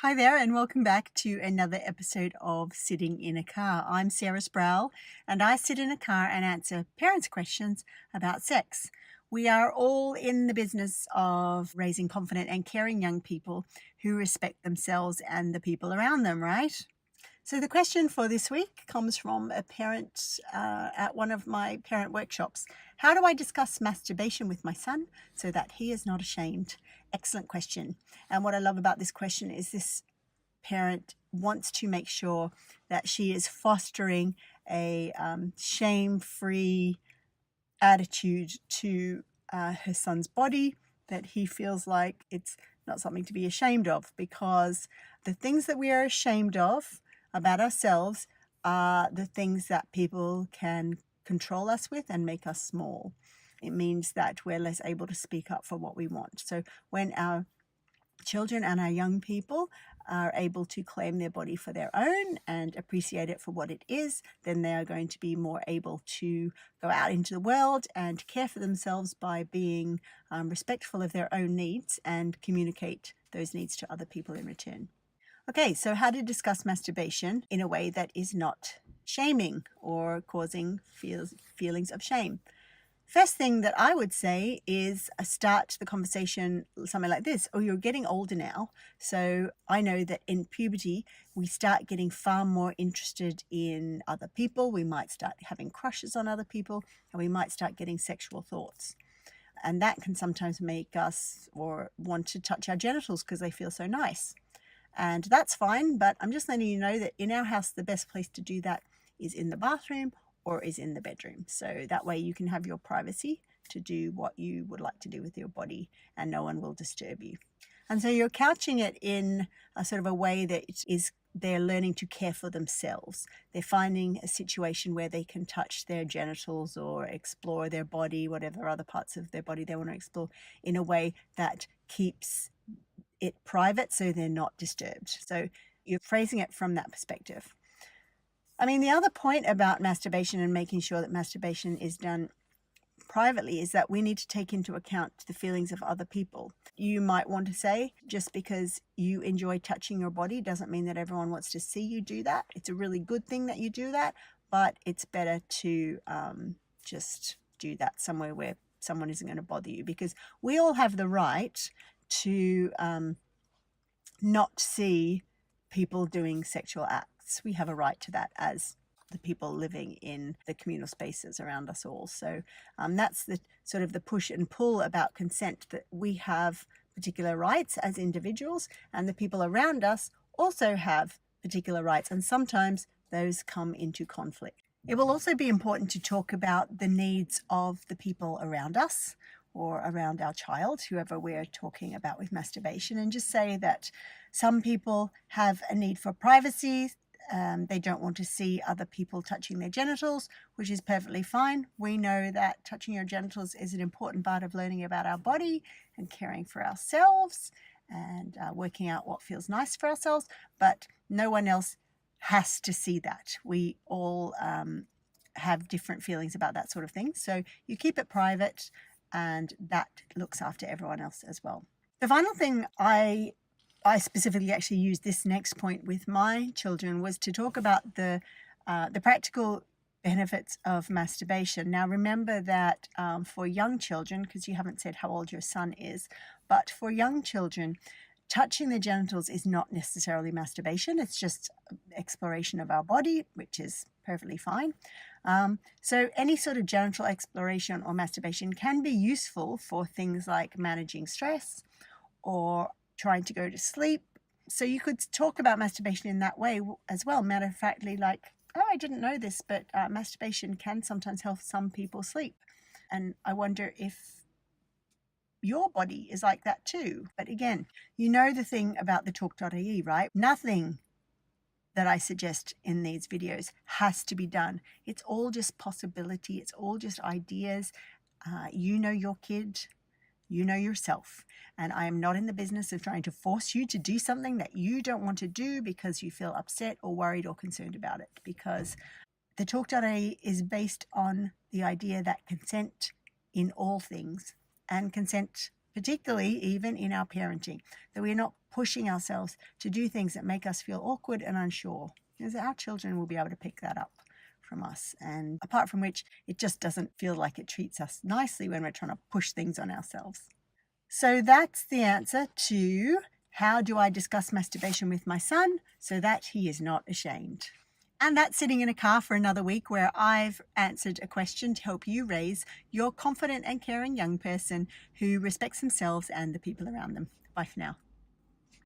Hi there, and welcome back to another episode of Sitting in a Car. I'm Sarah Sproul, and I sit in a car and answer parents' questions about sex. We are all in the business of raising confident and caring young people who respect themselves and the people around them, right? So the question for this week comes from a parent at one of my parent workshops. How do I discuss masturbation with my son so that he is not ashamed? Excellent question. And what I love about this question is this parent wants to make sure that she is fostering a shame-free attitude to her son's body, that he feels like it's not something to be ashamed of, because the things that we are ashamed of about ourselves are the things that people can control us with and make us small. It means that we're less able to speak up for what we want. So when our children and our young people are able to claim their body for their own and appreciate it for what it is, then they are going to be more able to go out into the world and care for themselves by being respectful of their own needs and communicate those needs to other people in return. Okay, so how to discuss masturbation in a way that is not shaming or causing feelings of shame. First thing that I would say is start the conversation something like this. Oh, you're getting older now. So I know that in puberty, we start getting far more interested in other people. We might start having crushes on other people, and we might start getting sexual thoughts. And that can sometimes make us or want to touch our genitals because they feel so nice. And that's fine, but I'm just letting you know that in our house, the best place to do that is in the bathroom or is in the bedroom. So that way you can have your privacy to do what you would like to do with your body and no one will disturb you. And so you're couching it in a sort of a way that they're learning to care for themselves. They're finding a situation where they can touch their genitals or explore their body, whatever other parts of their body they want to explore, in a way that keeps it private so they're not disturbed. So you're phrasing it from that perspective. I mean, the other point about masturbation and making sure that masturbation is done privately is that we need to take into account the feelings of other people. You might want to say, just because you enjoy touching your body doesn't mean that everyone wants to see you do that. It's a really good thing that you do that, but it's better to just do that somewhere where someone isn't going to bother you, because we all have the right to not see people doing sexual acts. We have a right to that as the people living in the communal spaces around us all. So that's the sort of the push and pull about consent, that we have particular rights as individuals and the people around us also have particular rights, and sometimes those come into conflict. It will also be important to talk about the needs of the people around us or around our child, whoever we're talking about with masturbation, and just say that some people have a need for privacy. They don't want to see other people touching their genitals, which is perfectly fine. We know that touching your genitals is an important part of learning about our body and caring for ourselves and working out what feels nice for ourselves, but no one else has to see that. We all have different feelings about that sort of thing. So you keep it private, and that looks after everyone else as well. The final thing I specifically actually used this next point with my children was to talk about the practical benefits of masturbation. Now remember that for young children, because you haven't said how old your son is, but for young children, touching the genitals is not necessarily masturbation. It's just exploration of our body, which is perfectly fine. So any sort of genital exploration or masturbation can be useful for things like managing stress or trying to go to sleep. So you could talk about masturbation in that way as well. Matter of factly, like, oh, I didn't know this, but masturbation can sometimes help some people sleep. And I wonder if your body is like that too. But again, you know the thing about the talk.ie, right? Nothing that I suggest in these videos has to be done. It's all just possibility. It's all just ideas. You know your kid, you know yourself. And I am not in the business of trying to force you to do something that you don't want to do because you feel upset or worried or concerned about it. Because the talk.ie is based on the idea that consent in all things, and consent particularly even in our parenting, that we're not pushing ourselves to do things that make us feel awkward and unsure, because our children will be able to pick that up from us. And apart from which, it just doesn't feel like it treats us nicely when we're trying to push things on ourselves. So that's the answer to how do I discuss masturbation with my son so that he is not ashamed. And that's sitting in a car for another week, where I've answered a question to help you raise your confident and caring young person who respects themselves and the people around them. Bye for now.